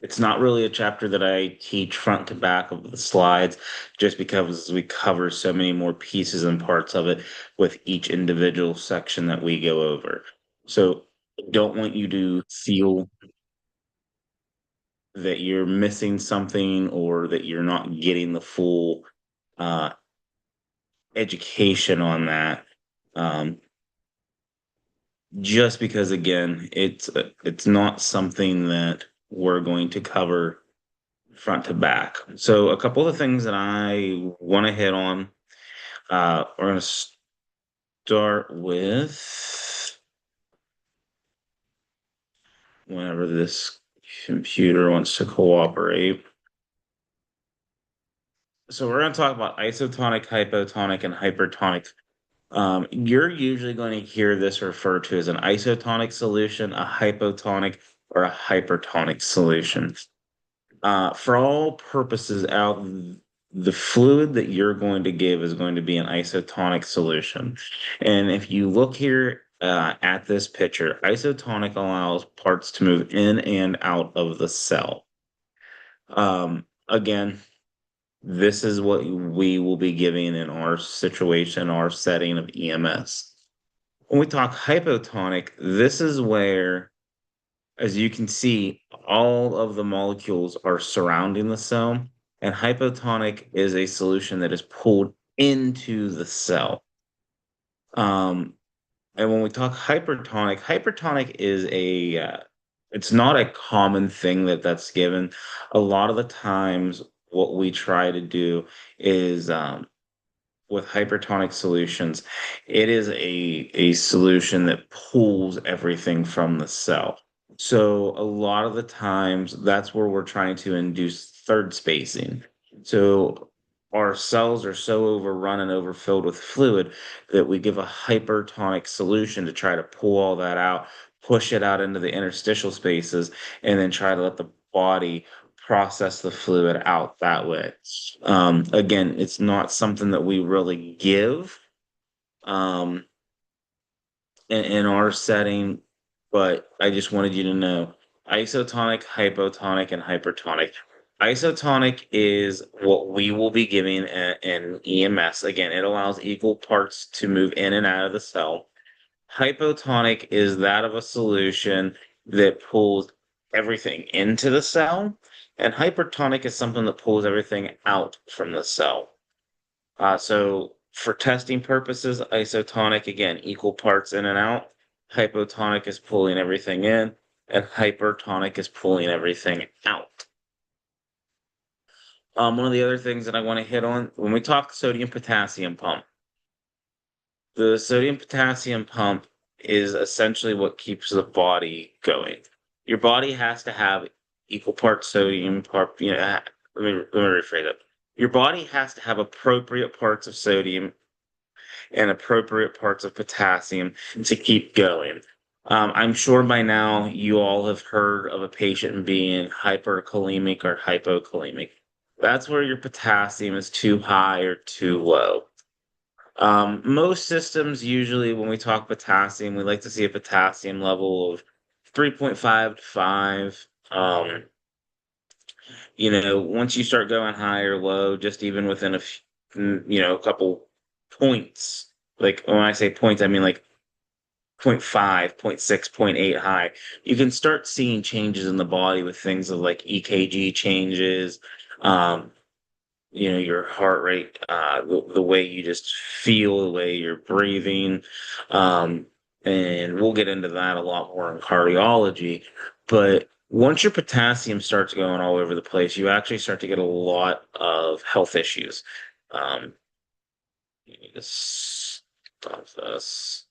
It's not really a chapter that I teach front to back of the slides, just because we cover so many more pieces and parts of it with each individual section that we go over. So I don't want you to feel that you're missing something or that you're not getting the full uh, education on that. Um, just because, again, it's not something that we're going to cover front to back. So a couple of things that I want to hit on. We're going to start with whenever this computer wants to cooperate. So we're going to talk about isotonic, hypotonic, and hypertonic. You're usually going to hear this referred to as an isotonic solution, a hypotonic, or a hypertonic solution. For all purposes, out the fluid that you're going to give is going to be an isotonic solution. And if you look here at this picture, isotonic allows parts to move in and out of the cell. Again, this is what we will be giving in our situation, our setting of EMS. When we talk hypotonic, this is where, as you can see, all of the molecules are surrounding the cell, and hypotonic is a solution that is pulled into the cell. Um, and when we talk hypertonic, hypertonic is it's not a common thing that's given. A lot of the times, what we try to do is with hypertonic solutions, it is a solution that pulls everything from the cell. So a lot of the times, that's where we're trying to induce third spacing. So our cells are so overrun and overfilled with fluid that we give a hypertonic solution to try to pull all that out, push it out into the interstitial spaces, and then try to let the body process the fluid out that way. Again, it's not something that we really give um, in our setting, but I just wanted you to know isotonic, hypotonic, and hypertonic. Isotonic is what we will be giving in EMS. Again, it allows equal parts to move in and out of the cell. Hypotonic is that of a solution that pulls everything into the cell, and hypertonic is something that pulls everything out from the cell. So for testing purposes, isotonic, again, equal parts in and out. Hypotonic is pulling everything in, and hypertonic is pulling everything out. One of the other things that I want to hit on when we talk sodium potassium pump, the sodium potassium pump is essentially what keeps the body going. Your body has to have equal parts sodium, let me rephrase it. Your body has to have appropriate parts of sodium and appropriate parts of potassium to keep going. I'm sure by now you all have heard of a patient being hyperkalemic or hypokalemic. That's where your potassium is too high or too low. Most systems, usually, when we talk potassium, we like to see a potassium level of 3.5 to 5. Once you start going high or low, just even within a couple points, like when I say points, I mean like point 0.5, point 0.6, point 0.8 high, you can start seeing changes in the body with things of like EKG changes, um, your heart rate, the way you just feel, the way you're breathing. Um, and we'll get into that a lot more in cardiology. But once your potassium starts going all over the place, you actually start to get a lot of health issues. You need to stop this.